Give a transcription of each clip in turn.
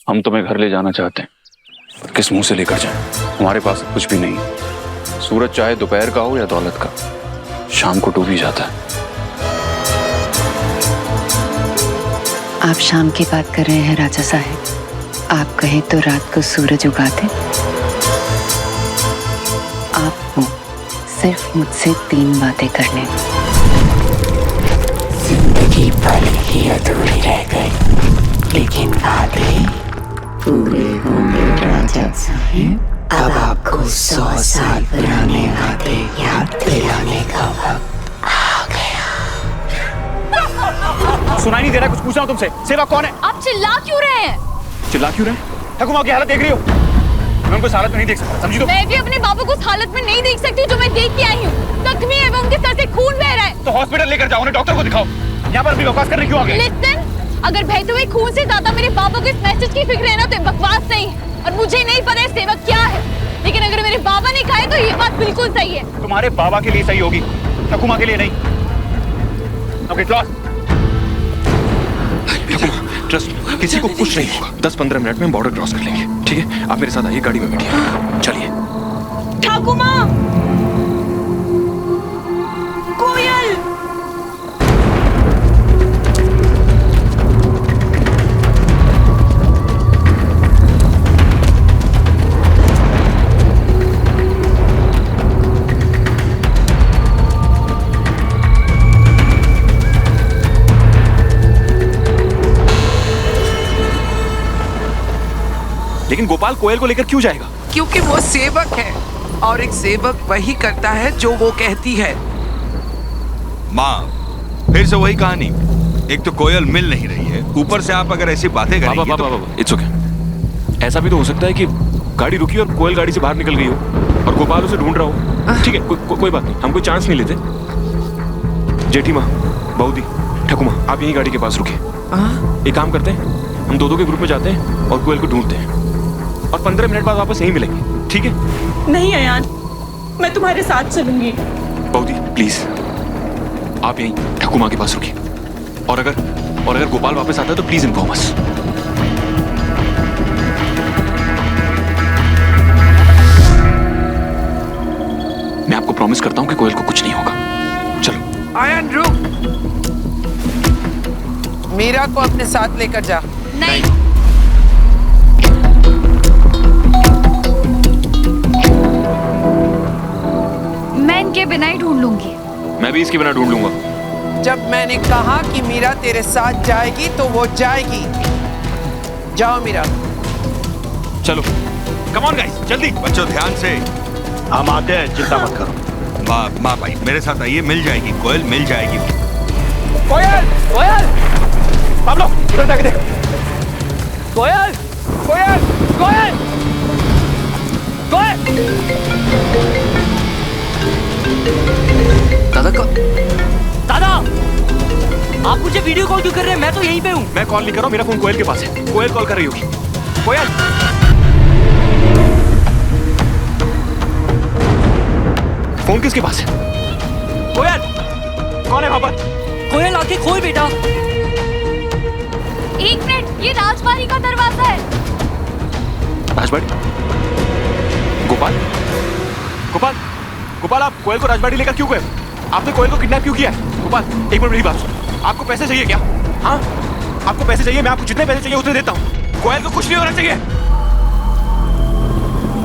हम तुम्हें घर ले जाना चाहते हैं, किस मुंह से लेकर जाएं? हमारे पास कुछ भी नहीं। सूरज चाहे दोपहर का हो या दौलत का, शाम को डूब ही जाता है। आप शाम की बात कर रहे हैं राजा साहब। आप कहें तो रात को सूरज उगा दे। आपको सिर्फ मुझसे 3 बातें करने। जिंदगी भर ही अधूरी रह गई, लेकिन बातें पूरे होंगे राजा साहब। अब आपको 100 साल पुराने बातें याद दिलाने का वक्त आ गया। सुनाई नहीं दे रहा? कुछ पूछा हूं तुमसे। सेवा कौन है? आप चिल्ला क्यों रहे हैं? चिल्ला क्यों रहे? ठकुमा की हालत देख रही हो? मैं उनको इस हालत में नहीं देख सकता, समझी? तो मैं भी अपने बाबू को उस हालत में नहीं देख सकती जो मैं देख के आई हूँ। जख्मी है वो, उनके सर से खून बह रहा है। तो हॉस्पिटल लेकर जाओ, उन्हें डॉक्टर को दिखाओ। यहाँ पर अभी बकवास करने क्यों आ गए? लिसन, अगर बहते हुए खून से ज्यादा मेरे बाबा को इस मैसेज की फिक्र है ना, तो बकवास नहीं। और मुझे नहीं पता है सेवक क्या है, लेकिन अगर मेरे बाबा ने कहा है तो ये बात बिल्कुल सही है। तुम्हारे बाबा के लिए सही होगी, ठकुमा के लिए नहीं। ओके, ट्रस्ट, किसी को कुछ नहीं होगा। 10-15 मिनट में बॉर्डर क्रॉस कर लेंगे, ठीक है? आप मेरे साथ आइए, गाड़ी में बैठिए, चलिए। ठाकुमा, कोयल, लेकिन गोपाल कोयल को लेकर क्यों जाएगा? क्योंकि वो सेवक है और एक सेवक वही करता है जो वो कहती है। माँ, फिर से वही कहानी। एक तो कोयल मिल नहीं रही है, ऊपर से आप अगर ऐसी बातें करेंगे बाबा, इट्स ओके। ऐसा भी तो हो सकता है कि गाड़ी रुकी और कोयल गाड़ी से बाहर निकल गई हो और गोपाल उसे ढूंढ रहा हो। ठीक है, कोई बात नहीं, हम कोई चांस नहीं लेते। जेठी माँ, बऊदी, ठकुमा, आप यही गाड़ी के पास रुके। एक काम करते हैं, हम दो के ग्रुप में जाते हैं और कोयल को ढूंढते हैं और 15 मिनट बाद वापस यहीं मिलेंगे, ठीक है? नहीं अयान, मैं तुम्हारे साथ चलूंगी। बऊदी, प्लीज आप यहीं ठकुमा के पास रुकिए। और अगर गोपाल वापस आता है तो प्लीज इन्फॉर्म अस। मैं आपको प्रॉमिस करता हूं कि कोयल को कुछ नहीं होगा। चलो। आयन रुक, मीरा को अपने साथ लेकर जा। नहीं। मैं इनके बिना ही ढूंढ लूंगी। मैं भी इसके बिना ढूंढ लूंगा। जब मैंने कहा कि मीरा तेरे साथ जाएगी तो वो जाएगी। जाओ मीरा। चलो, कम ऑन गाइस, जल्दी। बच्चों ध्यान से। हम आते हैं, चिंता मत करो। माँ भाई मेरे साथ आइए, मिल जाएगी कोयल, मिल जाएगी। कोयल, कोयल, पाब्लो, इधर जाके देख। कोयल, कोयल, कोयल, कोयल। दादा, आप मुझे वीडियो कॉल क्यों कर रहे हैं? मैं तो यहीं पे हूँ। मैं कॉल नहीं कर रहा हूँ, मेरा फोन कोयल के पास है। कोयल कॉल कर रही होगी। कोयल, फोन किसके पास है? कोयल, कौन है वहां पर? कोयल आके खोल बेटा। 1 मिनट, ये राजबाड़ी का दरवाजा है। राजबाड़ी? गोपाल, गोपाल, गोपाल, आप कोयल को राजबाड़ी लेकर क्यों गए? आपने कोयल को किडनैप क्यों किया है? गोपाल, एक मिनट मेरी बात सुनो। आपको पैसे चाहिए क्या? हाँ, आपको पैसे चाहिए? मैं आपको जितने पैसे चाहिए उतने देता हूँ। कोयल को कुछ नहीं होना चाहिए।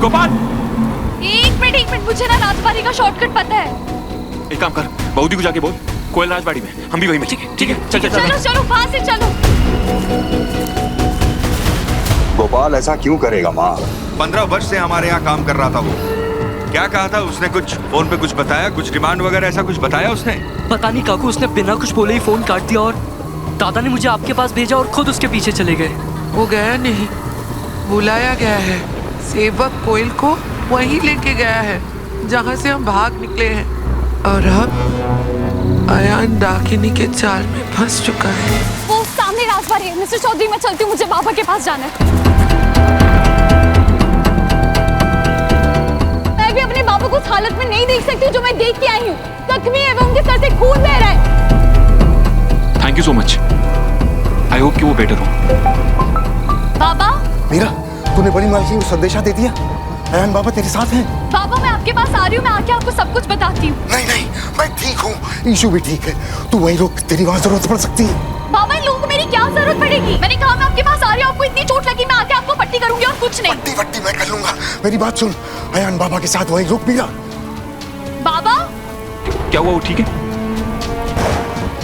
गोपाल, एक मिनट, मुझे ना राजबाड़ी का शॉर्टकट पता है। एक काम कर, बऊदी को जाके बोल कोयल राजबाड़ी में, हम भी वहीं में। ठीक है, चल। चलो, वहां से चलो। गोपाल ऐसा क्यों करेगा माँ? 15 वर्ष से हमारे यहाँ काम कर रहा था वो। क्या कहा था उसने? कुछ फोन पे कुछ बताया, कुछ डिमांड वगैरह ऐसा कुछ बताया उसने? पता नहीं काकू, उसने बिना कुछ बोले ही फोन काट दिया और दादा ने मुझे आपके पास भेजा और खुद उसके पीछे चले गए। वो गया नहीं, बुलाया गया है। सेवक कोयल को वहीं लेके गया है जहाँ से हम भाग निकले हैं। और अब अयान डाकिनी के जाल में फंस चुका है। वो सामने राजबाड़ी है। मिस्टर चौधरी, मैं चलती हूँ, मुझे बाबा के पास जाना है। मैं भी अपने बाबा को उस हालत में नहीं देख सकती जो मैं देख के आई हूँ। जख्मी है वो, उनके सर से खून बह रहा है। Thank you so much. I hope कि वो बेटर हो। बाबा, मीरा, तूने बड़ी मालकिन को संदेशा दे दिया? अयान बाबा तेरे साथ हैं? बाबा मैं आपके पास आ रही हूँ, मैं आके आपको सब कुछ बताती हूँ। नहीं नहीं, मैं ठीक हूँ, ईशु भी ठीक है। तू वहीं रुक, तेरी वहाँ जरूरत पड़ सकती है। बाबा इन लोगों को मेरी क्या जरूरत पड़ेगी? मैंने कहा मैं आपके पास आ रही हूँ, आपको इतनी चोट लगी, मैं आके आपको पट्टी करूंगी और कुछ नहीं। पट्टी मैं कर लूंगा, मेरी बात सुन। अयान बाबा के साथ वहीं रुक मीरा। बाबा क्या हुआ, वो ठीक है?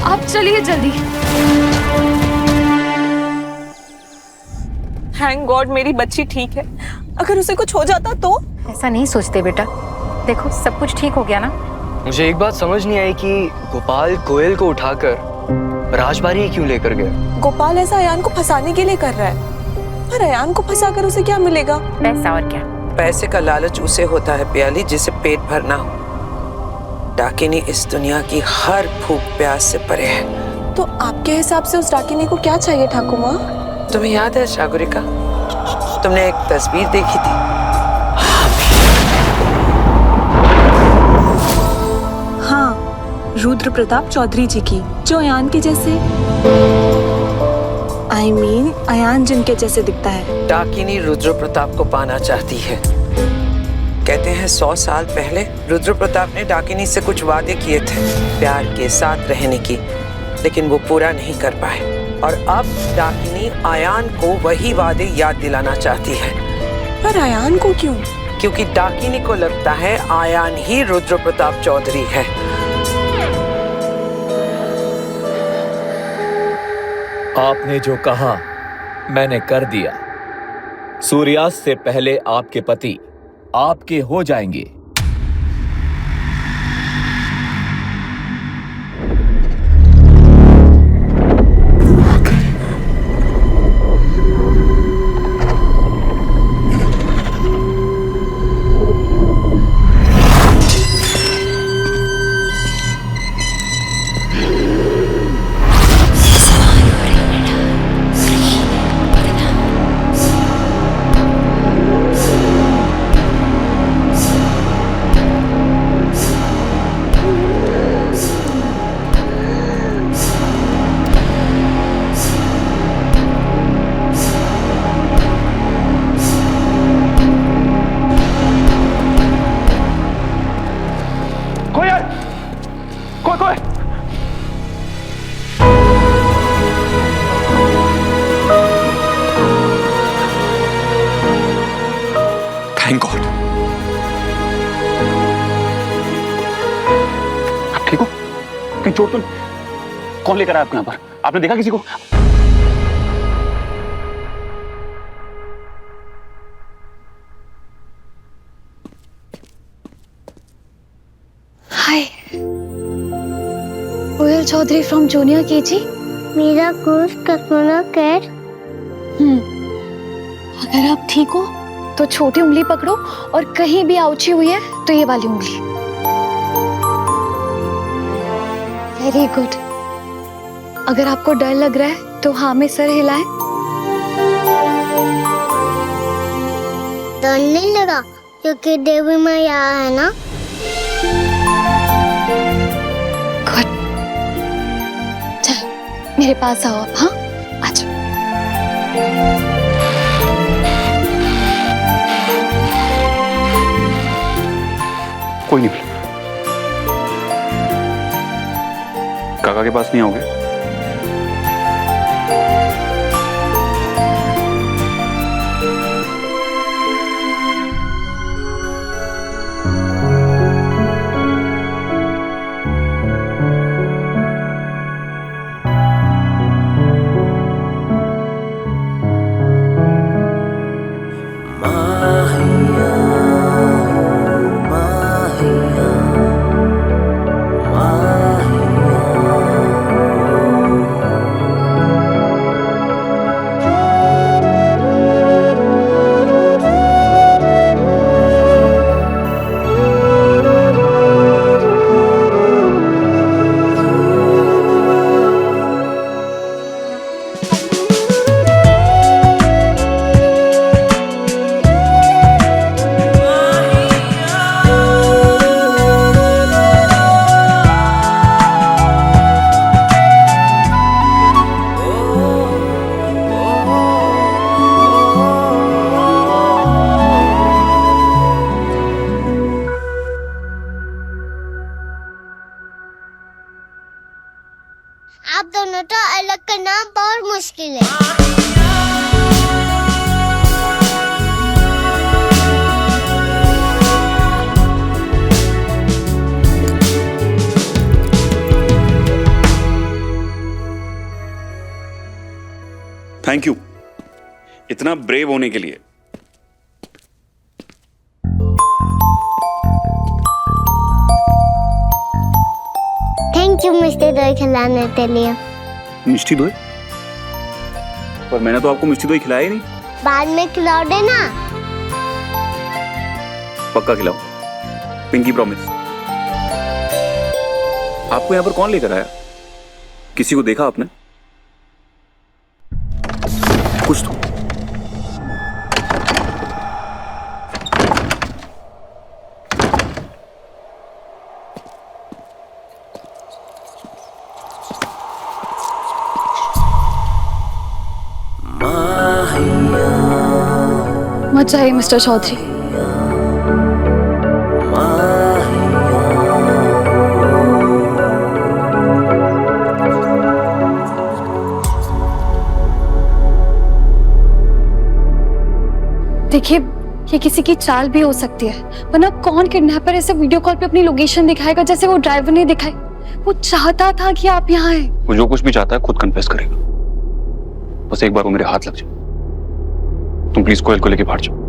आप चलिए जल्दी। थैंक गॉड मेरी बच्ची ठीक है। अगर उसे कुछ हो जाता तो? ऐसा नहीं सोचते बेटा, देखो सब कुछ ठीक हो गया ना। मुझे एक बात समझ नहीं आई कि गोपाल कोयल को उठाकर राजबाड़ी क्यों लेकर गया। गोपाल ऐसा अयान को फंसाने के लिए कर रहा है, पर अयान को फंसाकर उसे क्या मिलेगा? पैसा, और क्या। पैसे का लालच उसे होता है प्याली जिसे पेट भरना हो। डाकिनी इस दुनिया की हर भूख प्यास से परे है। तो आपके हिसाब से उस डाकिनी को क्या चाहिए ठाकुर माँ? तुम्हें याद है सागरिका, तुमने एक तस्वीर देखी थी? हाँ, रुद्र प्रताप चौधरी जी की, जो अयान के जैसे अयान जिनके जैसे दिखता है। डाकिनी रुद्र प्रताप को पाना चाहती है। कहते हैं 100 साल पहले रुद्र प्रताप ने डाकिनी से कुछ वादे किए थे प्यार के साथ रहने की, लेकिन वो पूरा नहीं कर पाए। और अब डाकिनी अयान को वही वादे याद दिलाना चाहती है। पर अयान को क्यों? क्योंकि डाकिनी को लगता है अयान ही रुद्र प्रताप चौधरी है। आपने जो कहा मैंने कर दिया। सूर्यास्त से पहले आपके पति आपके हो जाएंगे। Thank God. आप ठीक हो? कहीं चोट तो नहीं? कौन लेकर आया आपको यहाँ पर? आपने देखा किसी को? हाय, कोयल चौधरी फ्रॉम जूनियर केजी। मेरा कोर्स कस्मोना कैट। अगर आप ठीक हो तो छोटी उंगली पकड़ो और कहीं भी आउची हुई है तो ये वाली उंगली। Very good. अगर आपको डर लग रहा है तो हाँ में सर हिलाएं। डर नहीं लगा क्योंकि देवी माँ यहाँ है ना। गुड। चल मेरे पास आओ आप। हाँ आ जाओ। कोई नहीं, काका के पास नहीं आओगे? मुश्किल है। थैंक यू इतना ब्रेव होने के लिए। थैंक यू मिस्टर दोई खिलाने के लिए। मिष्टी दोई? पर मैंने तो आपको मिष्टी दोई खिलाया ही नहीं। बाद में खिलाओ देना। पक्का खिलाओ, पिंकी प्रॉमिस। आपको यहाँ पर कौन लेकर आया? किसी को देखा आपने? कुछ तो। मत जाइए मिस्टर चौधरी। देखिए, ये किसी की चाल भी हो सकती है, वरना कौन किडनैपर ऐसे वीडियो कॉल पे अपनी लोकेशन दिखाएगा जैसे वो ड्राइवर ने दिखाई। वो चाहता था कि आप यहाँ आए। वो जो कुछ भी चाहता है खुद कन्फेस करेगा। बस एक बार वो मेरे हाथ लग जाए। तुम प्लीज कोयल को लेके बाहर जाओ।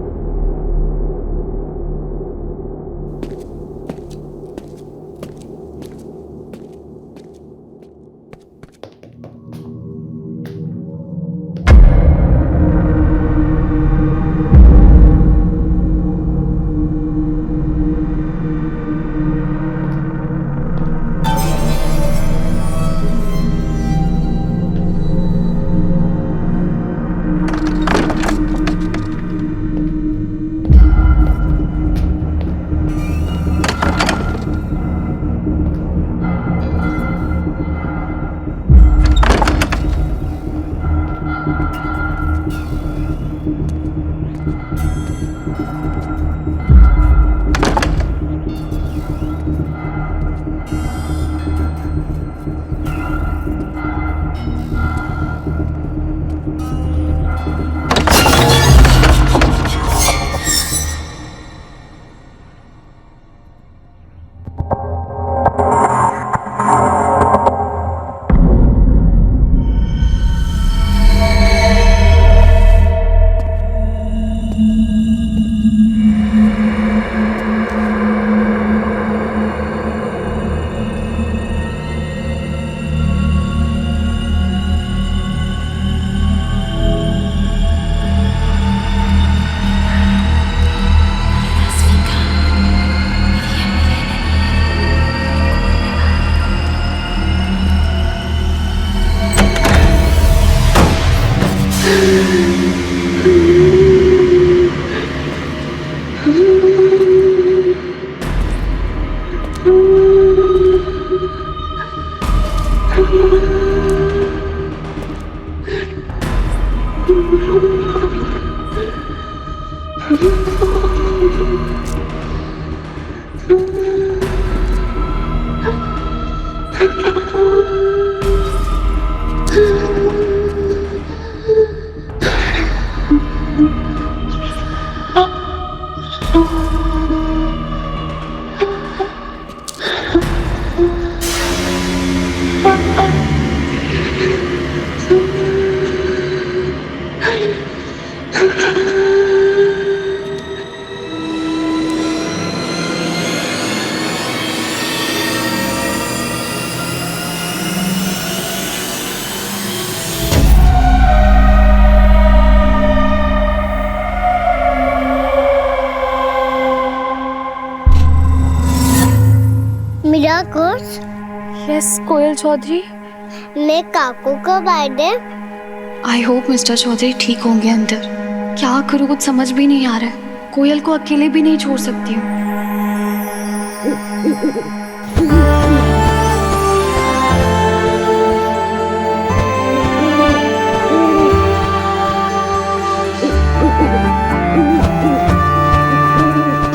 मेरा कोर्स? यस कोयल चौधरी। मैं काकू को birthday. I hope mister Chaudhary ठीक होंगे अंदर। क्या करूँ, कुछ समझ भी नहीं आ रहा है। कोयल को अकेले भी नहीं छोड़ सकती हूँ।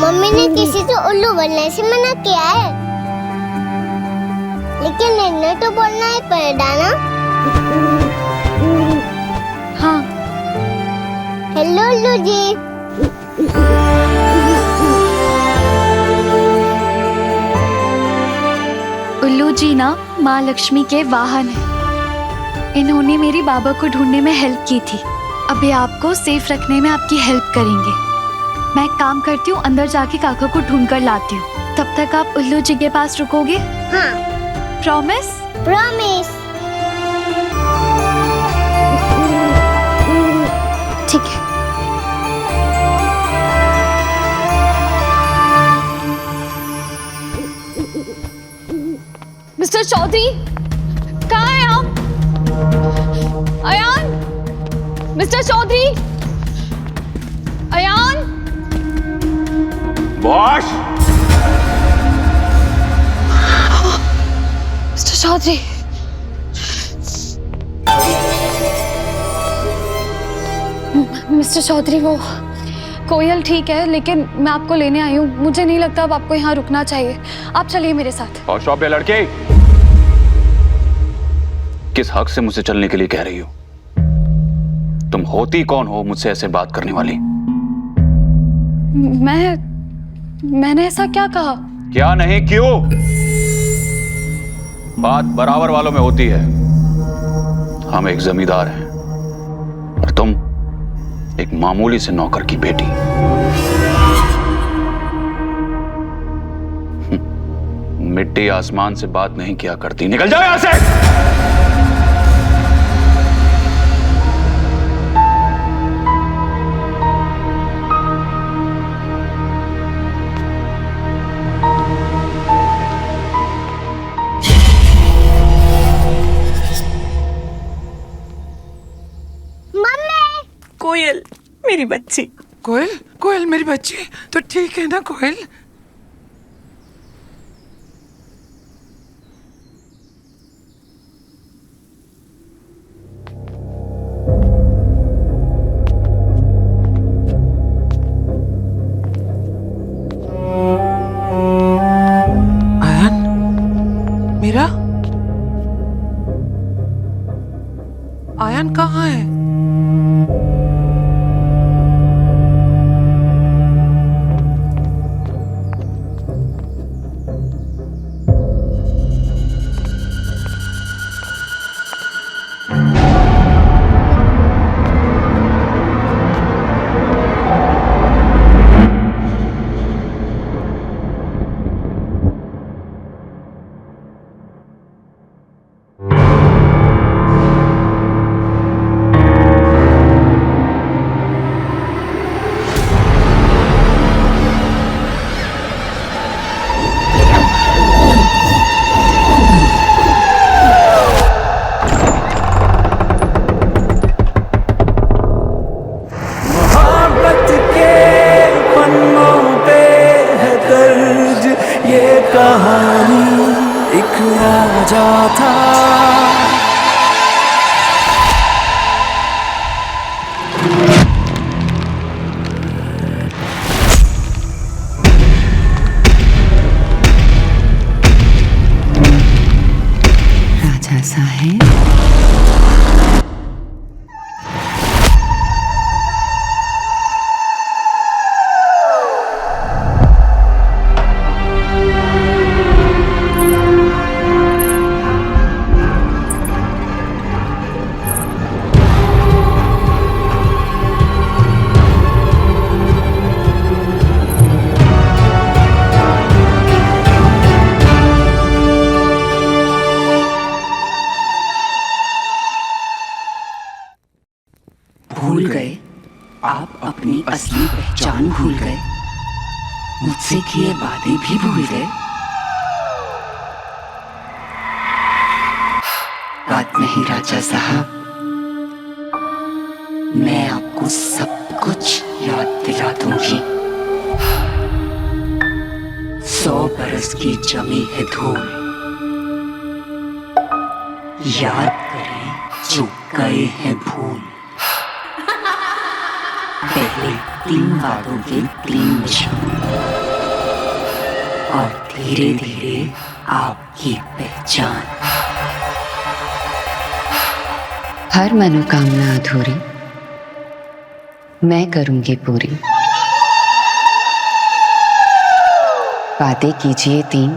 मम्मी ने किसी से उल्लू बनने से मना किया है, लेकिन इन्हें तो बोलना ही पड़ेगा ना। ना माँ लक्ष्मी के वाहन हैं। इन्होंने मेरी बाबा को ढूंढने में हेल्प की थी। अभी आपको सेफ रखने में आपकी हेल्प करेंगे। मैं एक काम करती हूँ, अंदर जाके काका को ढूंढ कर लाती हूँ। तब तक आप उल्लू जी के पास रुकोगे? हाँ। प्रॉमिस? प्रॉमिस। ठीक है। मिस्टर चौधरी, कहाँ हैं आप? Ayaan, mister Chaudhary, Ayaan. Boss, mister Chaudhary, mister Chaudhary, वो कोयल ठीक है, लेकिन मैं आपको लेने आई हूँ। मुझे नहीं लगता अब आपको यहाँ रुकना चाहिए। आप चलिए मेरे साथ। और शॉप पे लड़के, किस हक से मुझसे चलने के लिए कह रही हो? तुम होती कौन हो मुझसे ऐसे बात करने वाली? मैंने ऐसा क्या कहा? क्या नहीं, क्यों? बात बराबर वालों में होती है। हम एक जमींदार हैं और तुम एक मामूली से नौकर की बेटी। मिट्टी आसमान से बात नहीं किया करती। निकल जाओ यहां से। कोयल मेरी बच्ची। कोयल, कोयल मेरी बच्ची, तो ठीक है ना कोयल? आयन, मीरा, आयन कहाँ है? राजा साहेब, भूल गए? आप अपनी असली पहचान भूल गए? मुझसे किए वादे भी भूल गए? बात नहीं राजा साहब, मैं आपको सब कुछ याद दिला दूंगी। 100 बरस की जमी है धूल, याद करें जो गए हैं भूल। पहले 3 वादों के 3 निशान, और धीरे धीरे आपकी पहचान। हर मनोकामना अधूरी मैं करूंगी पूरी। वादे कीजिए 3,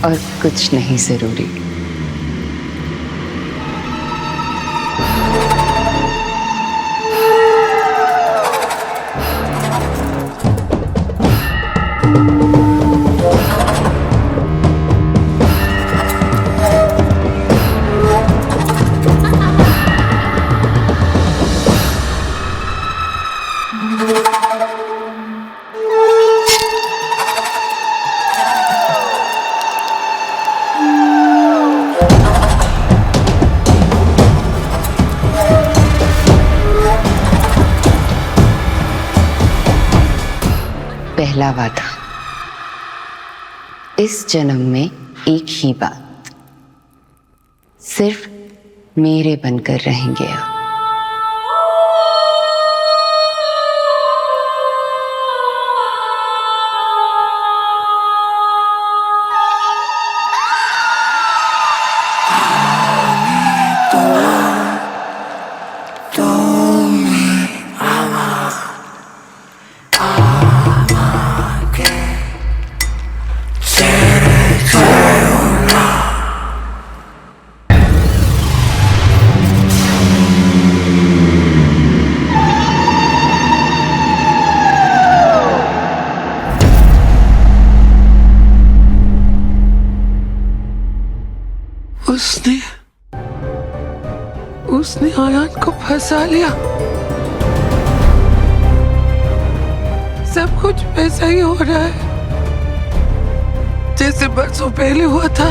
और कुछ नहीं जरूरी। पहला वादा, इस जन्म में एक ही बात, सिर्फ मेरे बनकर रहेंगे आप। उसने आयान को फंसा लिया। सब कुछ वैसा ही हो रहा है जैसे बरसों पहले हुआ था।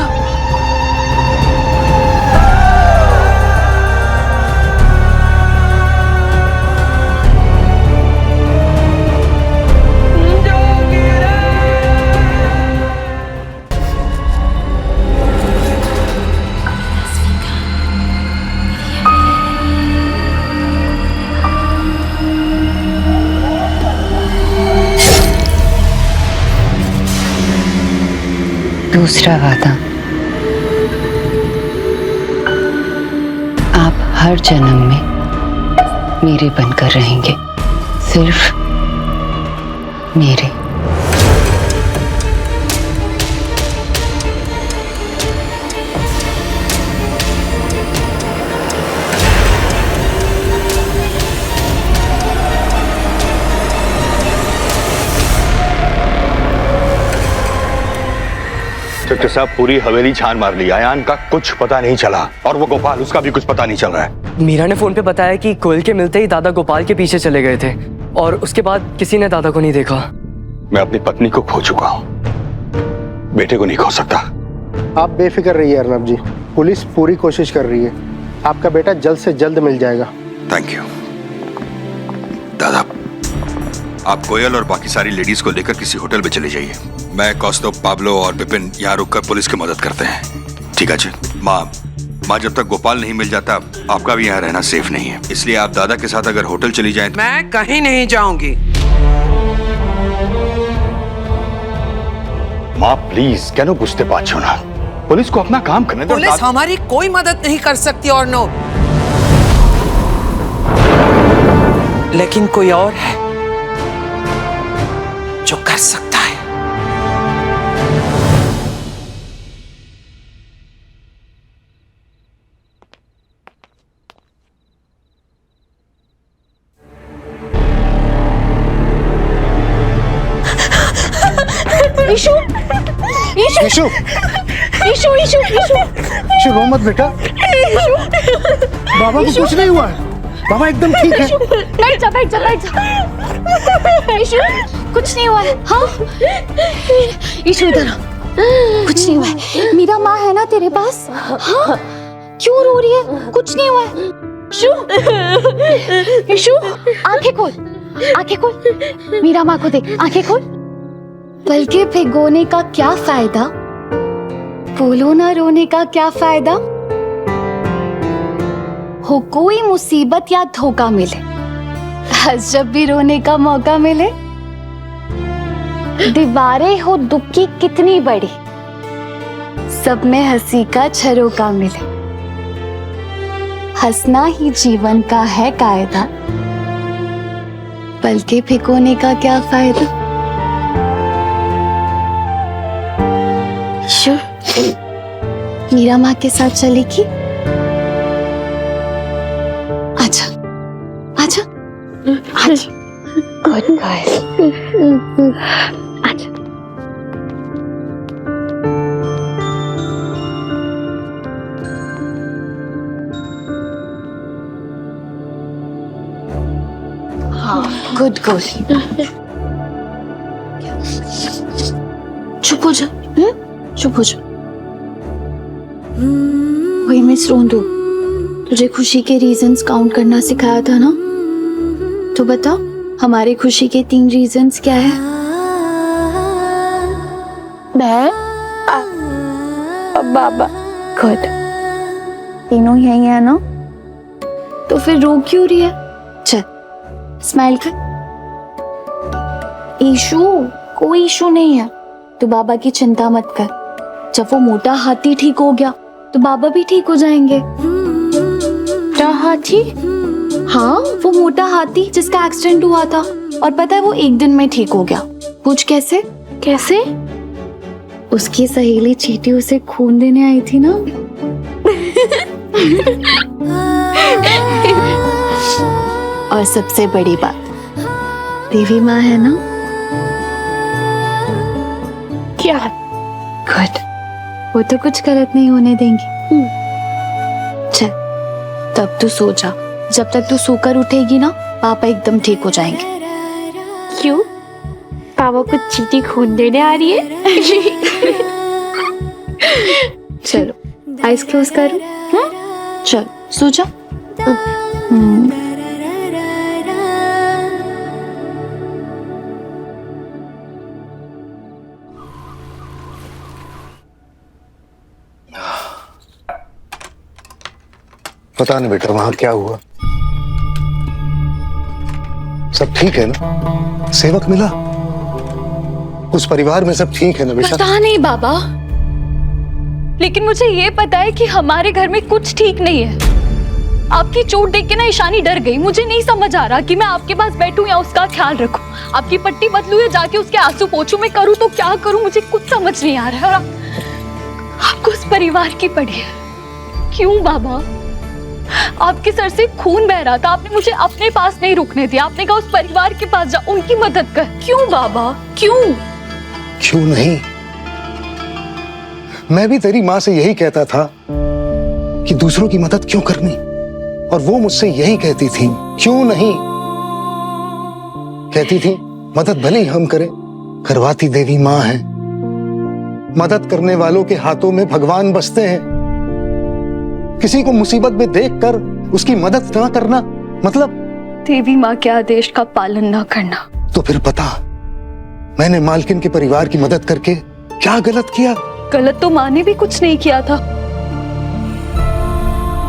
दूसरा वादा, आप हर जन्म में मेरे बनकर रहेंगे, सिर्फ मेरे। इंस्पेक्टर साहब, पूरी हवेली छान मार ली, आयान का कुछ पता नहीं चला, और वो गोपाल, उसका भी कुछ पता नहीं चल रहा है। मीरा ने फोन पे बताया कि कोयल के मिलते ही दादा गोपाल के पीछे चले गए थे और उसके बाद किसी ने दादा को नहीं देखा। मैं अपनी पत्नी को खो चुका हूँ, बेटे को नहीं खो सकता। आप बेफिक्र रहिए अर्नब जी, पुलिस पूरी कोशिश कर रही है, आपका बेटा जल्द से जल्द मिल जाएगा। थैंक यू दादा। आप कोयल और बाकी सारी लेडीज को लेकर किसी होटल में चले जाइए। मैं कौस्तुभ, पाब्लो और विपिन यहाँ रुककर पुलिस की मदद करते हैं। ठीक है जी। माँ जब तक गोपाल नहीं मिल जाता आपका भी यहाँ रहना सेफ नहीं है, इसलिए आप दादा के साथ अगर होटल चली जाएं। मैं कहीं नहीं जाऊंगी। माँ प्लीज, क्या बुझते पाछो ना, पुलिस को अपना काम करने दो। पुलिस हमारी कोई मदद नहीं कर सकती और नो, लेकिन कोई और है जो कर सकता है। ईशु, ईशु, ईशु, ईशु, ईशु, ईशु, ईशु रो मत बेटा, बाबा को कुछ नहीं हुआ है, बाबा एकदम ठीक है। बैठ जा, बैठ जा, बैठ जा। ईशु, कुछ नहीं हुआ है। हाँ ईशु इधर आ। कुछ नहीं हुआ है, मीरा माँ है ना तेरे पास? हाँ क्यों रो रही है? कुछ नहीं हुआ है। ईशु, ईशु आंखें खोल, आंखें खोल, मीरा माँ को देख, आंखें खोल। बल्कि भिगोने का क्या फायदा, बोलो ना रोने का क्या फायदा। हो कोई मुसीबत या धोखा मिले, जब भी रोने का मौका मिले, दीवारें हो दुख की कितनी बड़ी, सब में हंसी का झरोका मिले। हंसना ही जीवन का है कायदा, बल्कि भिगोने का क्या फायदा। मीरा माँ के साथ चलेगी? अच्छा अच्छा अच्छा, गुड गर्ल, अच्छा। हाँ, गुड गर्ल। चुप हो जा, चुप हो जा। वही मिस रोंदू, तुझे खुशी के रीजंस काउंट करना सिखाया था ना? तो बता, हमारी खुशी के 3 रीजंस क्या है? मैं, बाबा, गुड। तीनों यही है ना? तो फिर रो क्यों रही है? चल, स्माइल कर। इशू, कोई इशू नहीं है। तू बाबा की चिंता मत कर। जब वो मोटा हाथी ठीक हो गया तो बाबा भी ठीक हो जाएंगे। क्या हाथी? हाँ, वो मोटा हाथी जिसका एक्सीडेंट हुआ था, और पता है वो 1 दिन में ठीक हो गया। पूछ कैसे? कैसे? उसकी सहेली चीटी उसे खून देने आई थी ना। और सबसे बड़ी बात, देवी माँ है ना? क्या? गुड, वो तो कुछ गलत नहीं होने देंगी। चल, तब तू सो जा। जब तक तू सोकर उठेगी ना, पापा एकदम ठीक हो जाएंगे। क्यों? पापा को चीटी खून देने आ रही है? चलो, आइज क्लोज करो। चल, सो जा। पता नहीं बेटा वहां क्या हुआ। सब ठीक है ना? सेवक मिला? उस परिवार में सब ठीक है ना बेटा? पता नहीं बाबा, लेकिन मुझे ये पता है कि हमारे घर में कुछ ठीक नहीं है। आपकी चोट देख के ना ईशानी डर गई। मुझे नहीं समझ आ रहा कि मैं आपके पास बैठूं या उसका ख्याल रखूं। आपकी पट्टी बदलूं या जाके उसके आंसू पोंछूं? मैं करूं तो क्या करूं, मुझे कुछ समझ नहीं आ रहा है। आपको उस परिवार की पड़ी है। क्यों बाबा? आपके सर से खून बह रहा था, आपने मुझे अपने पास नहीं रुकने दिया। आपने कहा उस परिवार के पास जा, उनकी मदद कर। क्यों बाबा, क्यों? क्यों नहीं? मैं भी तेरी माँ से यही कहता था कि दूसरों की मदद क्यों करनी, और वो मुझसे यही कहती थी, क्यों नहीं? कहती थी मदद भले ही हम करें, करवाती देवी माँ है। मदद करने वालों के हाथों में भगवान बसते हैं। किसी को मुसीबत में देखकर उसकी मदद ना करना मतलब देवी माँ के आदेश का पालन ना करना। तो फिर पता मैंने मालकिन के परिवार की मदद करके क्या गलत किया? गलत तो माँ ने भी कुछ नहीं किया था।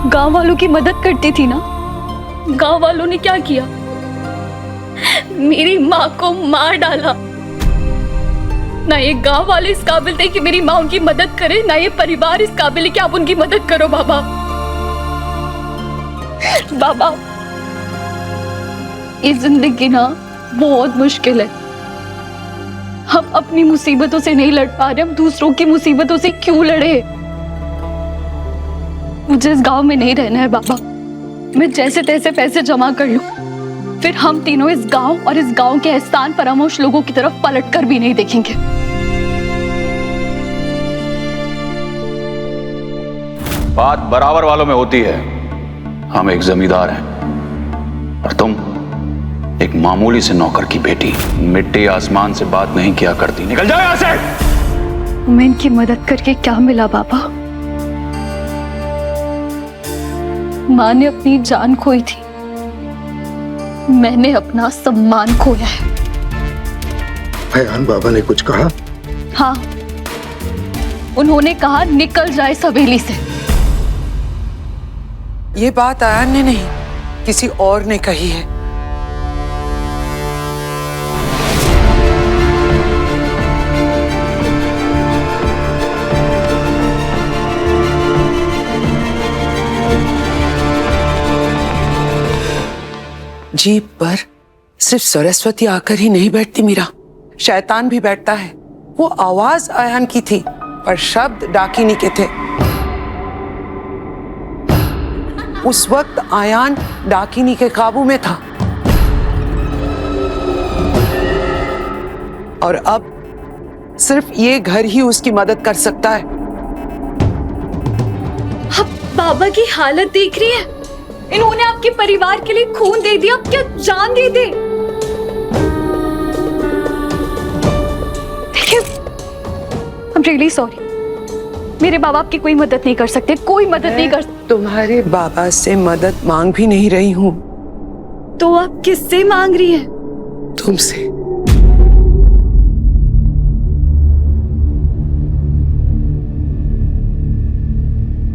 गांव वालों की मदद करती थी ना। गांव वालों ने क्या किया? मेरी माँ को मार डाला। ना ये गांव वाले इस काबिल थे कि मेरी माँ उनकी मदद करे, ना ये परिवार इस काबिल है कि आप उनकी मदद करो। बाबा, बाबा, ये जिंदगी ना बहुत मुश्किल है। हम अपनी मुसीबतों से नहीं लड़ पा रहे, हम दूसरों की मुसीबतों से क्यों लड़े? मुझे इस गांव में नहीं रहना है बाबा। मैं जैसे तैसे पैसे जमा कर लूं, फिर हम तीनों इस गांव और इस गांव के एहसान फरामोश लोगों की तरफ पलट कर भी नहीं देखेंगे। बात बराबर वालों में होती है। हम एक जमींदार हैं और तुम एक मामूली से नौकर की बेटी। मिट्टी आसमान से बात नहीं किया करती। निकल जाओ यहां से। मैं इनकी मदद करके क्या मिला बाबा? माँ ने अपनी जान खोई थी, मैंने अपना सम्मान खोया है। भयान बाबा ने कुछ कहा? हाँ, उन्होंने कहा निकल जाए इस हवेली से। ये बात आयन ने नहीं, किसी और ने कही है। जीप पर सिर्फ सरस्वती आकर ही नहीं बैठती मीरा, शैतान भी बैठता है। वो आवाज आयन की थी पर शब्द डाकिनी के थे। उस वक्त आयान डाकिनी के काबू में था और अब सिर्फ ये घर ही उसकी मदद कर सकता है। आप बाबा की हालत देख रही है? इन्होंने आपके परिवार के लिए खून दे दिया, अब क्या जान दे दे? देखिए, I'm really sorry। मेरे बाबा आपकी कोई मदद नहीं कर सकते, कोई मदद नहीं कर। तुम्हारे बाबा से मदद मांग भी नहीं रही हूँ। तो आप किससे मांग रही हैं? तुमसे।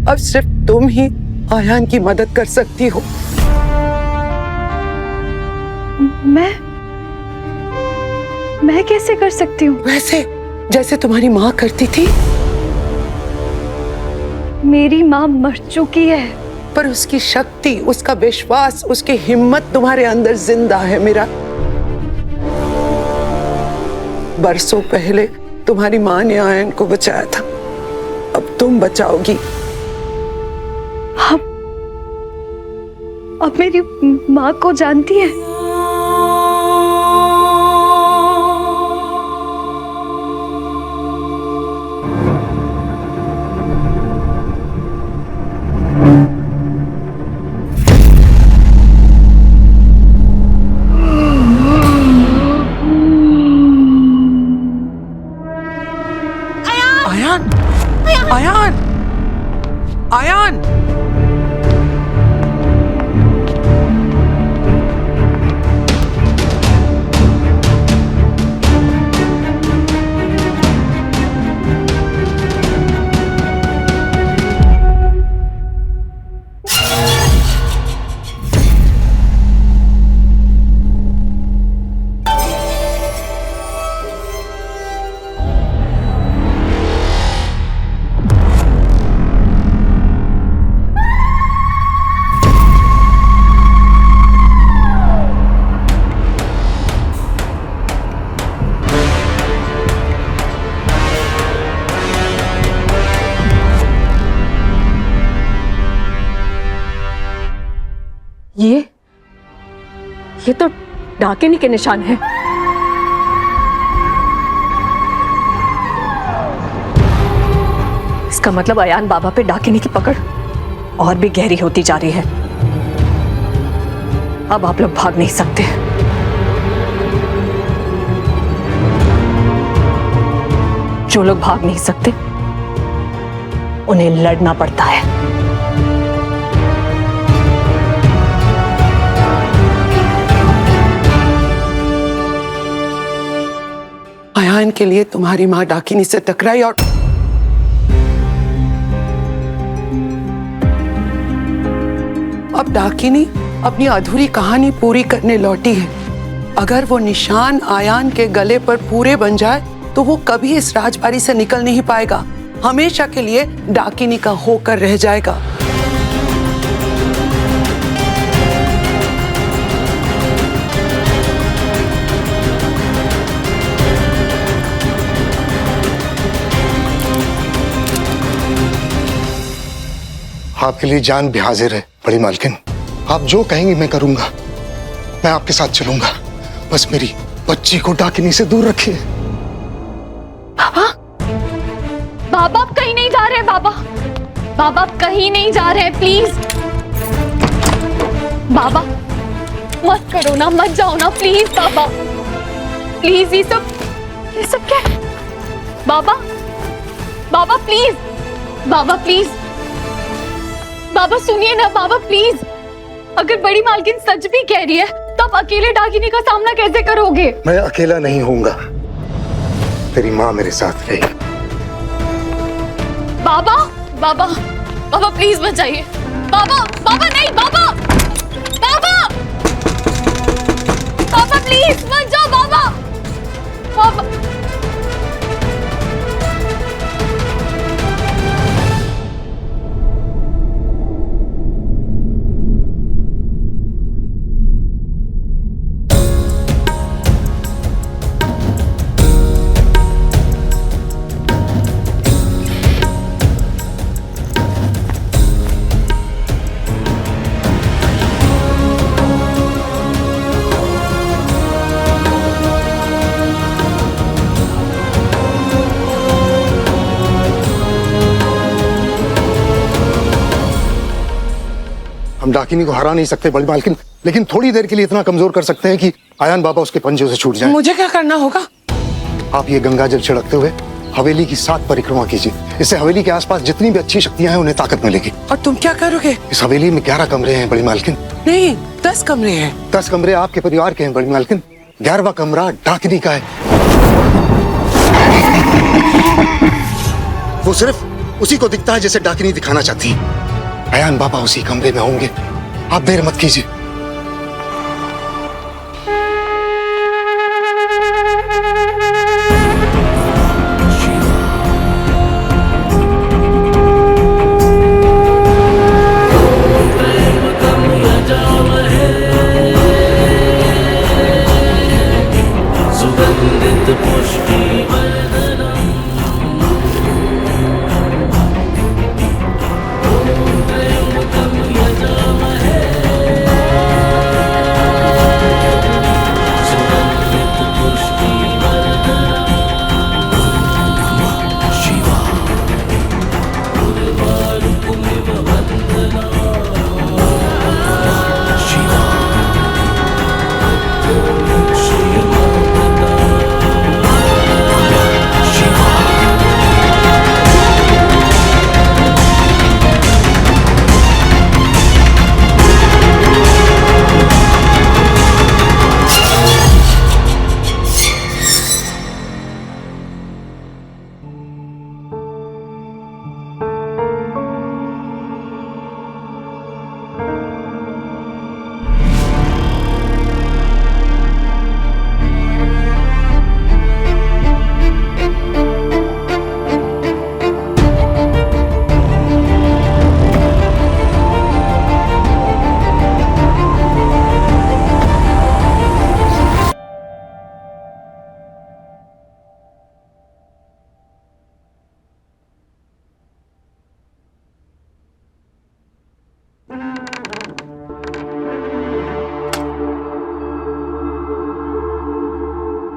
अब सिर्फ तुम ही आयान की मदद कर सकती हो। मैं कैसे कर सकती हूँ? वैसे जैसे तुम्हारी माँ करती थी। मेरी माँ मर चुकी है, पर उसकी शक्ति, उसका विश्वास, उसकी हिम्मत तुम्हारे अंदर जिंदा है। मेरा बरसों पहले तुम्हारी माँ ने आयन को बचाया था, अब तुम बचाओगी। अब मेरी माँ को जानती है? आयान, आयान, आयान। ये तो डाकिनी के निशान है। इसका मतलब अयान बाबा पे डाकिनी की पकड़ और भी गहरी होती जा रही है। अब आप लोग भाग नहीं सकते। जो लोग भाग नहीं सकते उन्हें लड़ना पड़ता है। आयान के लिए तुम्हारी माँ डाकिनी से टकराई और अब डाकिनी अपनी अधूरी कहानी पूरी करने लौटी है। अगर वो निशान आयान के गले पर पूरे बन जाए तो वो कभी इस राजबाड़ी से निकल नहीं पाएगा, हमेशा के लिए डाकिनी का होकर रह जाएगा। आपके लिए जान भी हाजिर है बड़ी मालकिन। आप जो कहेंगी मैं करूंगा, मैं आपके साथ चलूंगा। बस मेरी बच्ची को डाकिनी से दूर रखिए। बाबा, बाबा आप कहीं नहीं जा रहे। बाबा, बाबा आप कहीं नहीं जा रहे, प्लीज। बाबा मत करो ना, मत जाओ ना, प्लीज बाबा, प्लीज। ये सब क्या है? बाबा, बाबा प्लीज, बाबा प्लीज, बाबा सुनिए ना बाबा प्लीज। अगर बड़ी मालकिन सच भी कह रही है तो आप अकेले डाकिनी का सामना कैसे करोगे? मैं अकेला नहीं होऊंगा, तेरी माँ मेरे साथ रहेगी। बाबा, बाबा, बाबा प्लीज बचाइए। बाबा, बाबा नहीं, बाबा, बाबा, बाबा प्लीज मत जाओ बाबा, बाबा। हम डाकिनी को हरा नहीं सकते बड़ी मालकिन, लेकिन थोड़ी देर के लिए इतना कमजोर कर सकते हैं कि आयान बाबा उसके पंजों से छूट जाए। मुझे क्या करना होगा? आप ये गंगा जल छिड़कते हुए हवेली की 7 परिक्रमा कीजिए। इससे हवेली के आसपास जितनी भी अच्छी शक्तियां हैं उन्हें ताकत मिलेगी। और तुम क्या करोगे? इस हवेली में 11 कमरे हैं बड़ी मालकिन। नहीं, 10 कमरे हैं। 10 कमरे आपके परिवार के हैं बड़ी मालकिन, 11वां कमरा डाकिनी का है। वो सिर्फ उसी को दिखता है जैसे डाकिनी दिखाना चाहती है। आयान बाबा उसी कमरे में होंगे, आप देर मत कीजिए।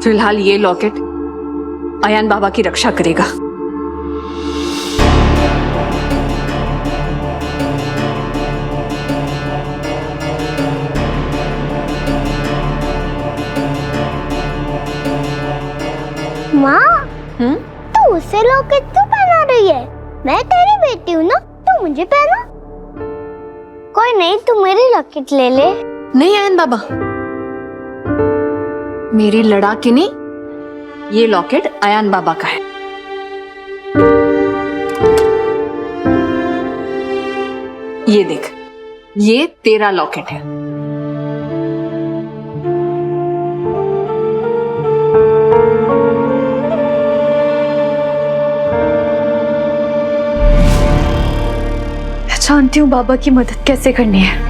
फिलहाल ये लॉकेट आयान बाबा की रक्षा करेगा। माँ, तू उसे लॉकेट क्यों पहना रही है? मैं तेरी बेटी हूँ ना, तू मुझे पहना। कोई नहीं, तू मेरी लॉकेट ले ले। नहीं आयन बाबा, मेरी लड़ाकिनी, ये लॉकेट आयान बाबा का है। ये देख, ये तेरा लॉकेट है। मैं जानती हूँ बाबा की मदद कैसे करनी है।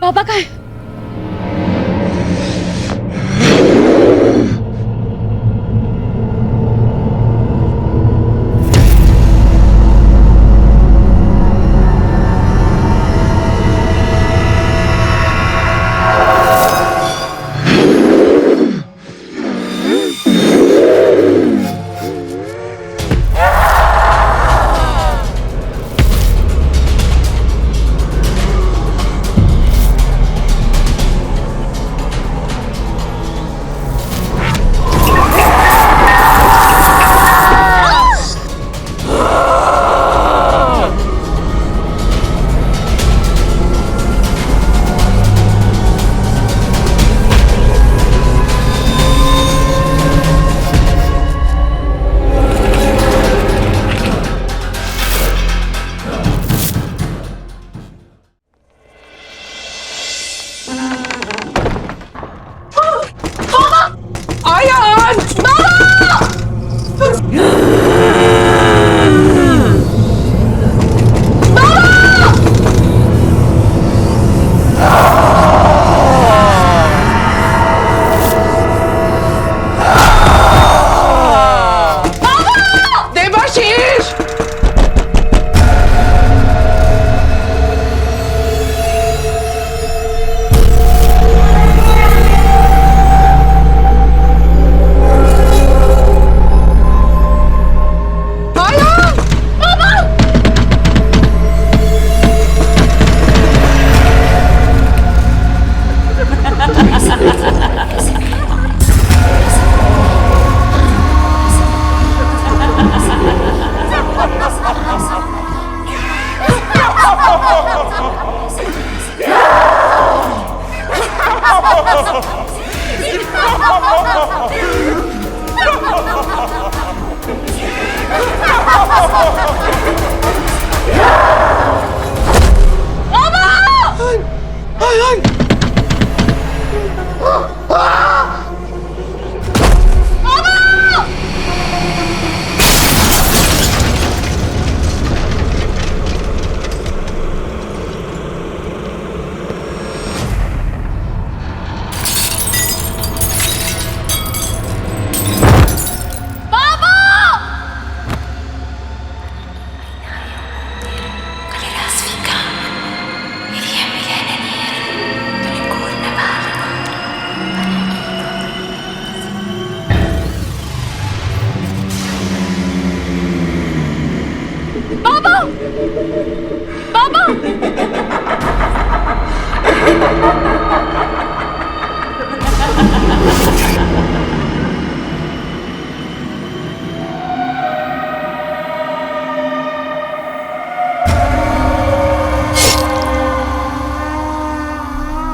पापा कहाँ है?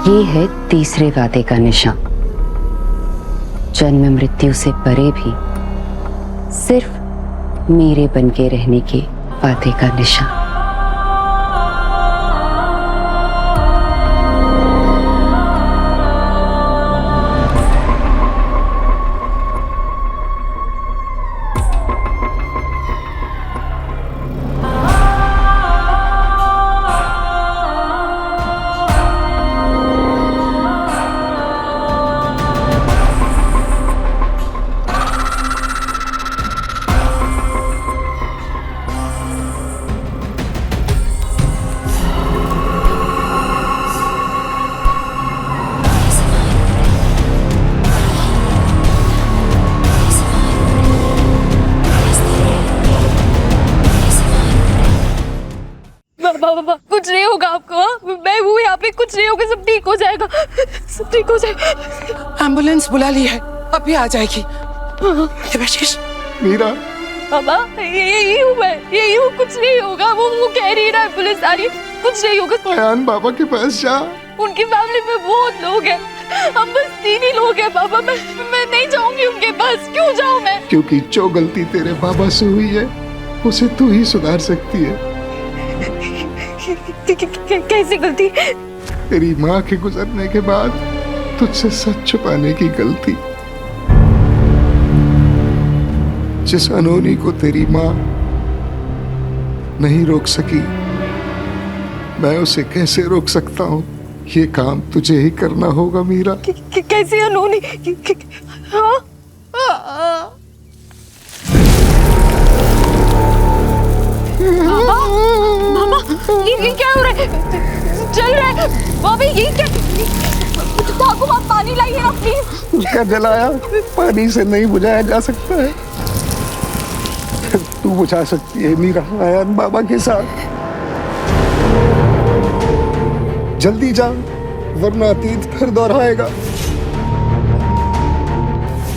ये है तीसरे वादे का निशान। जन्म मृत्यु से परे भी सिर्फ मेरे बनके रहने के वादे का निशान। बाबा कुछ नहीं होगा आपको, मैं हूँ यहाँ पे, कुछ नहीं होगा, सब ठीक हो जाएगा, सब ठीक हो जाएगा। एम्बुलेंस बुला ली है, अभी आ जाएगी। देवाशीष, मीरा, बाबा यही हूँ मैं, यही हूँ, कुछ नहीं होगा। वो कह रही है एम्बुलेंस आ रही है, कुछ नहीं होगा। अयान बाबा के पास जा। उनकी फैमिली में बहुत लोग हैं, हम बस 3 ही लोग हैं बाबा। मैं नहीं जाऊंगी उनके पास। क्यों जाऊँ मैं? क्योंकि जो गलती तेरे बाबा से हुई है उसे तू ही सुधार सकती है। कैसी गलती? तेरी माँ के गुजरने के बाद तुझसे सच छुपाने की गलती। जिस अनहोनी को तेरी माँ नहीं रोक सकी, मैं उसे कैसे रोक सकता हूँ? ये काम तुझे ही करना होगा मीरा। कैसी अनहोनी? हाँ? बाबा, ये क्या हो रहा है? चल रहा है बाबा, ये क्या? ठाकुर आप पानी लाइए ना प्लीज। उसका जलाया पानी से नहीं बुझाया जा सकता है, तू बुझा सकती है मीरा अयान बाबा के साथ। जल्दी जा, वरना अतीत फिर दोहराएगा।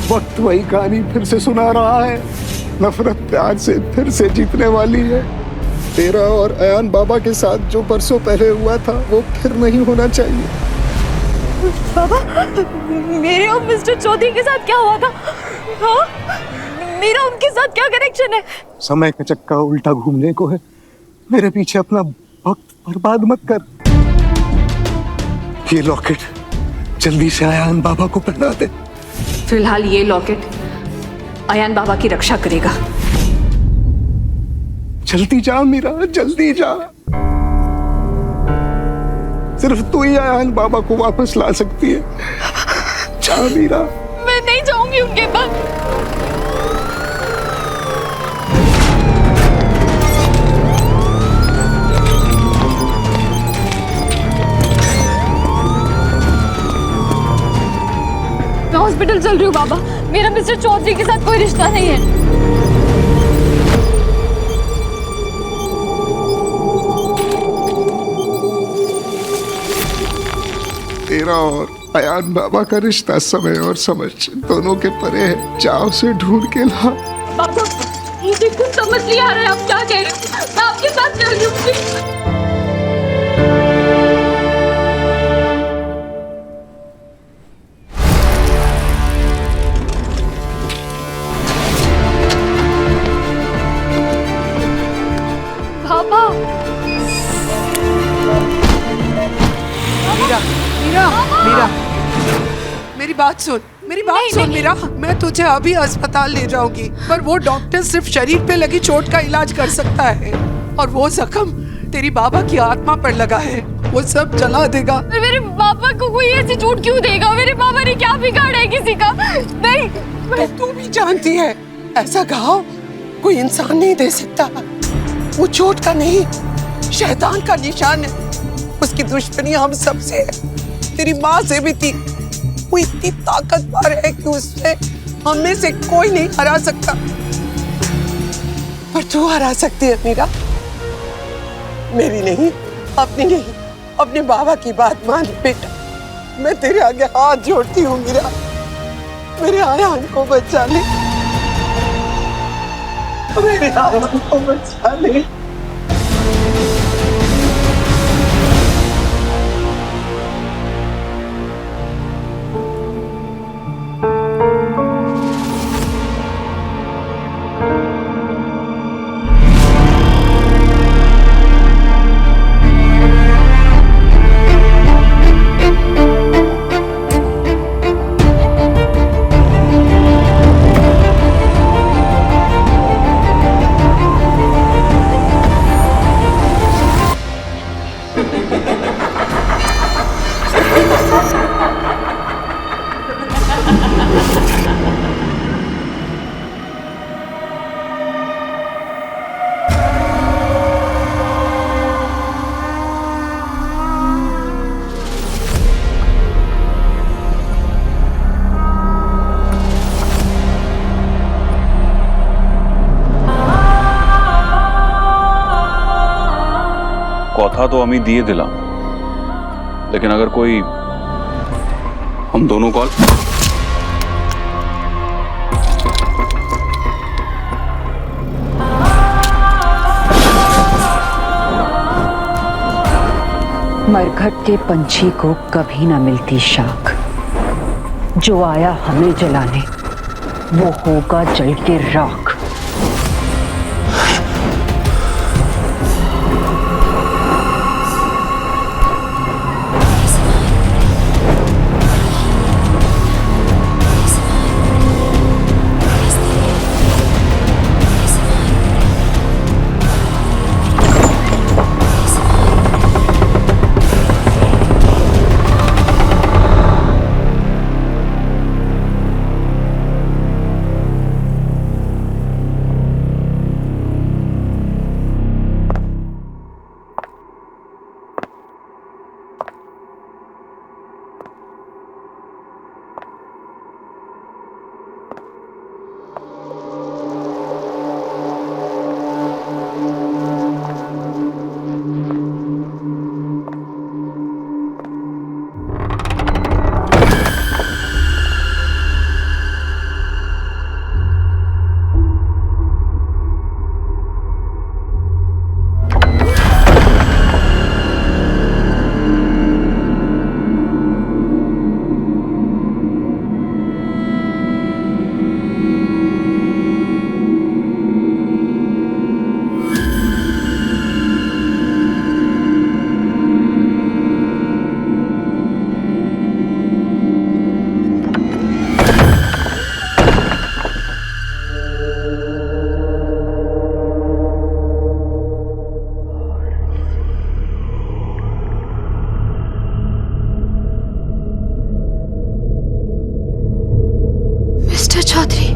वक्त वही कहानी फिर से सुना रहा है। नफरत प्यार से फिर से जीतने वाली है। तेरा और अयान बाबा के साथ जो परसों पहले हुआ था वो फिर नहीं होना चाहिए। बाबा, मेरे और मिस्टर चौधरी के साथ क्या हुआ था? हाँ? मेरा उनके साथ क्या कनेक्शन है? समय का चक्का उल्टा घूमने को है। मेरे पीछे अपना वक्त बर्बाद मत कर। ये लॉकेट जल्दी से अयान बाबा को पहना दे। फिलहाल ये लॉकेट अयान बाबा की रक्षा करेगा। जल्दी जा मीरा, जल्दी जा। सिर्फ तू ही अयान बाबा को वापस ला सकती है। जा मीरा। मैं नहीं जाऊंगी उनके पास। मैं हॉस्पिटल चल रही हूँ बाबा, मेरा मिस्टर चौधरी के साथ कोई रिश्ता नहीं है। तेरा और अयान बाबा का रिश्ता समय और समझ दोनों के परे है। जाओ उसे ढूंढ के ला। बाबा, मुझे कुछ समझ नहीं आ रहा है आप क्या कह रहे हो। मैं आपके साथ चल रही हूँ। मीरा, मीरा, मेरी बात सुन, मेरी बात सुन मीरा। मैं तुझे अभी अस्पताल ले जाऊंगी, पर वो डॉक्टर सिर्फ शरीर पे लगी चोट का इलाज कर सकता है, और वो जख्म तेरी बाबा की आत्मा पर लगा है, वो सब जला देगा। पर मेरे पापा को कोई ऐसी चोट क्यों देगा? मेरे पापा ने क्या बिगाड़ा है किसी का? नहीं, तो तू भी जानती है ऐसा घाव कोई इंसान नहीं दे सकता। वो चोट का नहीं, शैतान का निशान है। उसकी दुश्मनी हम सबसे है, तेरी माँ से भी थी। वो इतनी ताकतवर है कि उससे हम में से कोई नहीं हरा सकता, पर तू हरा सकती है मीरा। मेरी नहीं, अपनी नहीं, अपने बाबा की बात मान बेटा। मैं तेरे आगे हाथ जोड़ती हूँ मीरा, मेरे आयान को बचा ले, मेरे आयान को बचा ले। কথা तो আমি দিয়ে দিলাম, लेकिन अगर कोई हम दोनों कॉल मरघट के पंछी को कभी ना मिलती शाख, जो आया हमें जलाने वो होगा जल के राख। मिस्टर चौधरी,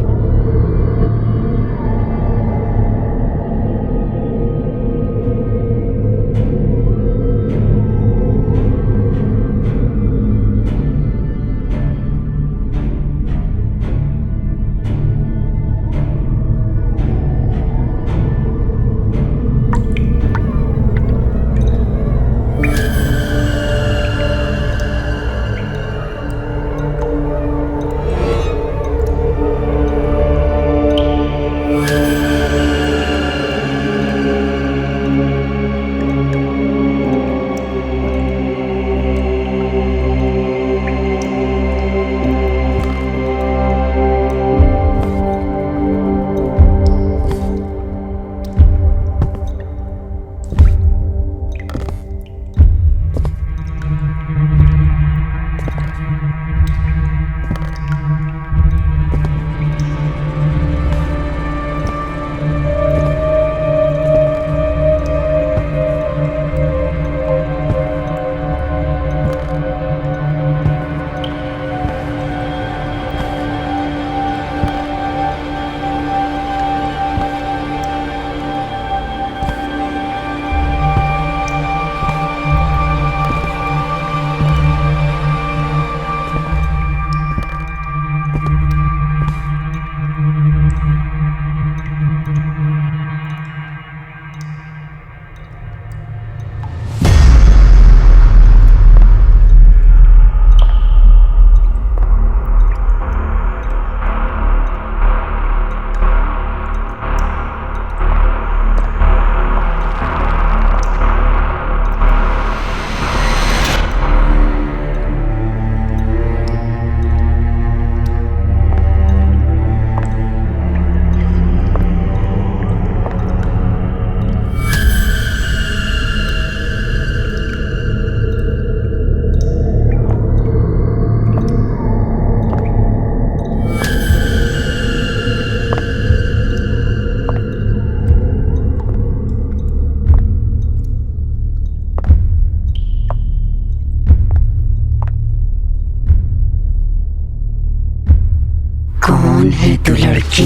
कौन है तू लड़की?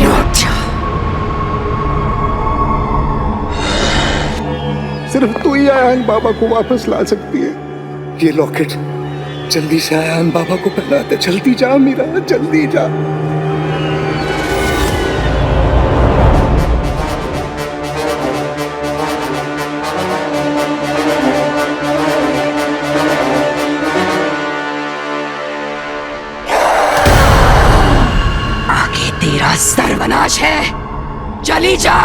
लौट जा। सिर्फ तू ही आयान बाबा को वापस ला सकती है। ये लॉकेट जल्दी से आयान बाबा को पहना दे। जल्दी जा मीरा, जल्दी जा। आगे तेरा सर्वनाश है, चली जा।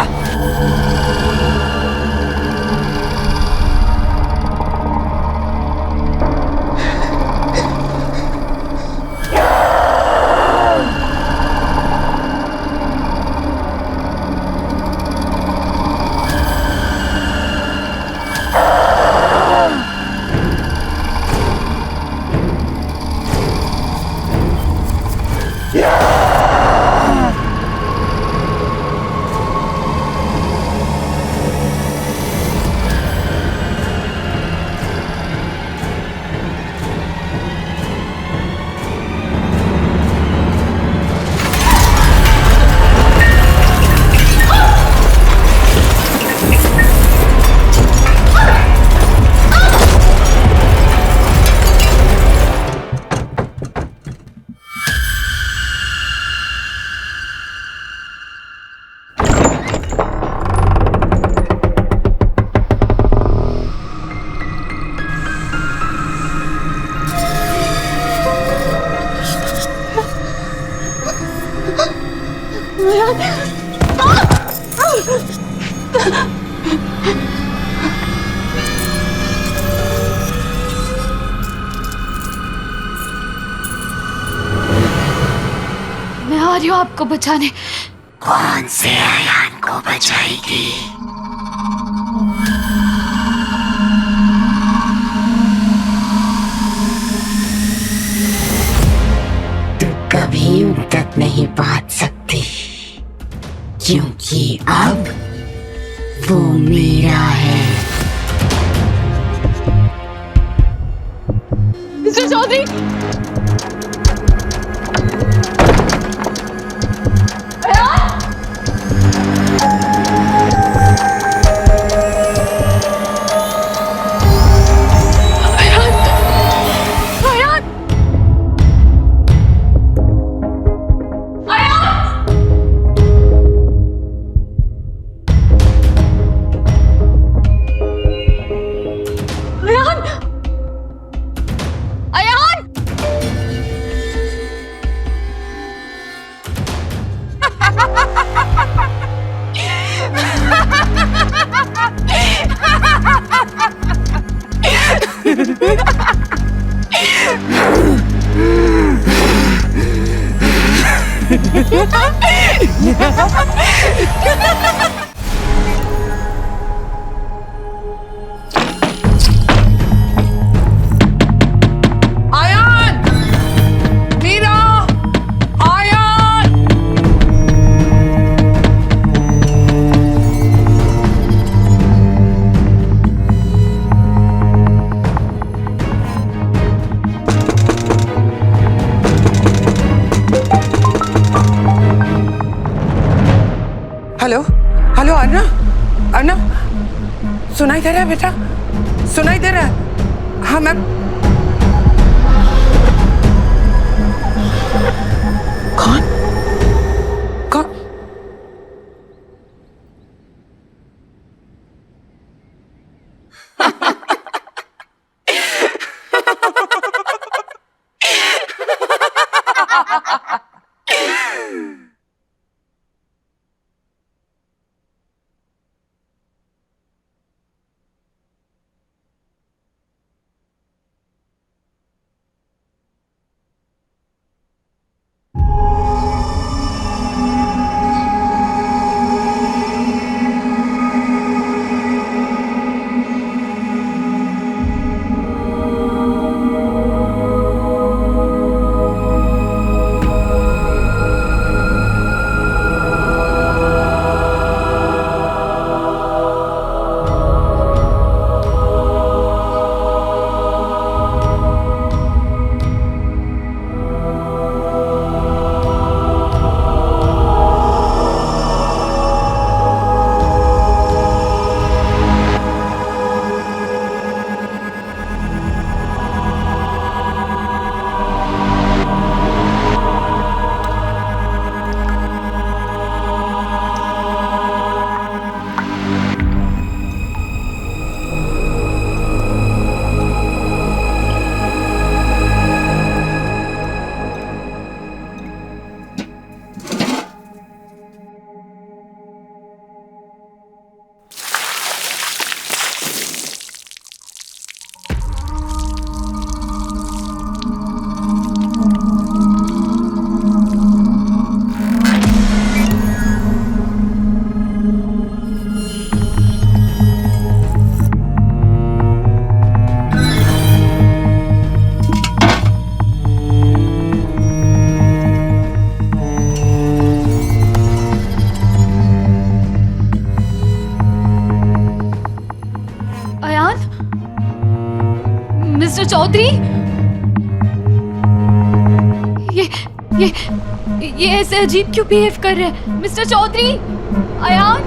मैं आ रही हूँ आपको बचाने। कौन से आयान को बचाएगी? तू कभी उन तक नहीं पहुंच सकती, क्योंकि अब वो मेरा है। Mister Chaudhary, hello hello Arnav, Arnav सुनाई दे रहा है बेटा? सुनाई दे रहा है? हाँ मैम। कौन कौन? मिस्टर चौधरी, ये ऐसे अजीब क्यों बिहेव कर रहे हैं? मिस्टर चौधरी, अयान,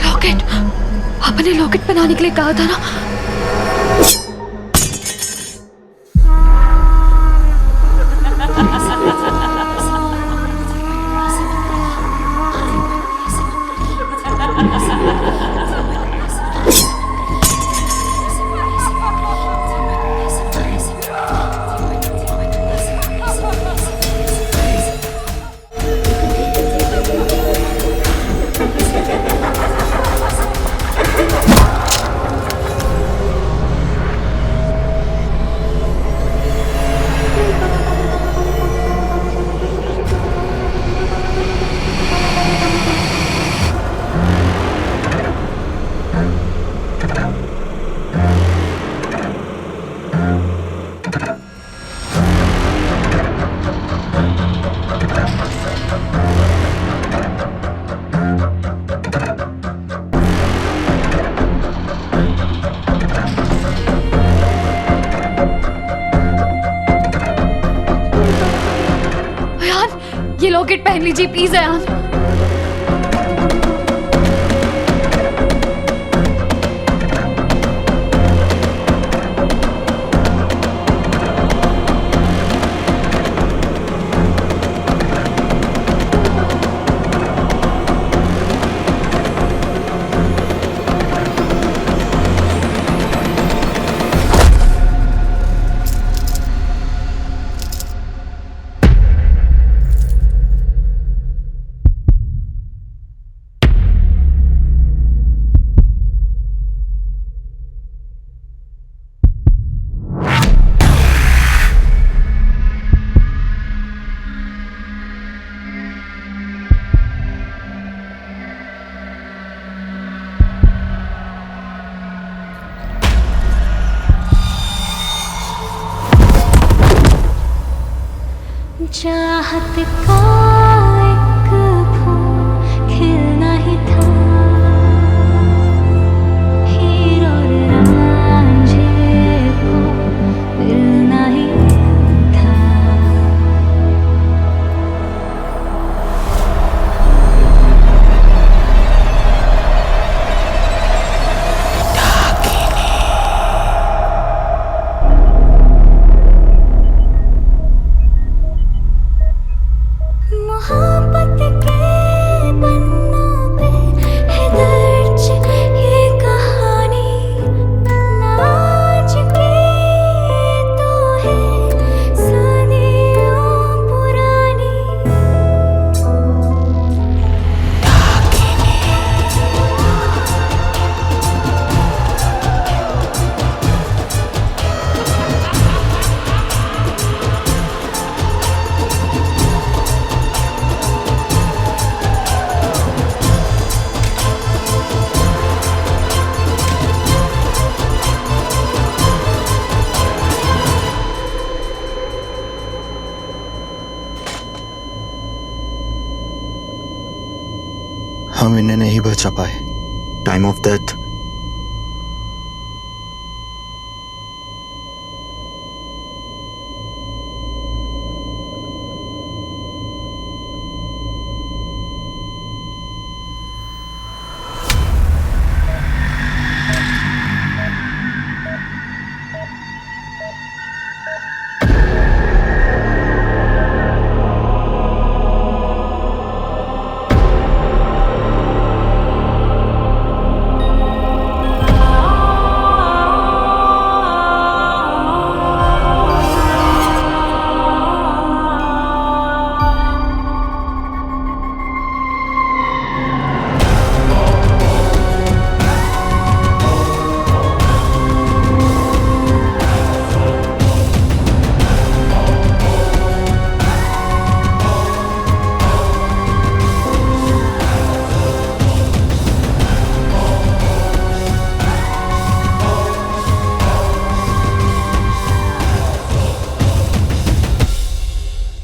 लॉकेट, आपने लॉकेट बनाने के लिए कहा था ना? ये लॉकेट पहन लीजिए प्लीज अयान। चाहत का एक फूल खिलना ही था, हीर और रांझे को मिलना ही था। मोहब्बत के पन्नों पे है दर्ज ये कहानी, नाज की तो है सदियों पुरानी। हम इन्हें नहीं बचा पाए। Time of death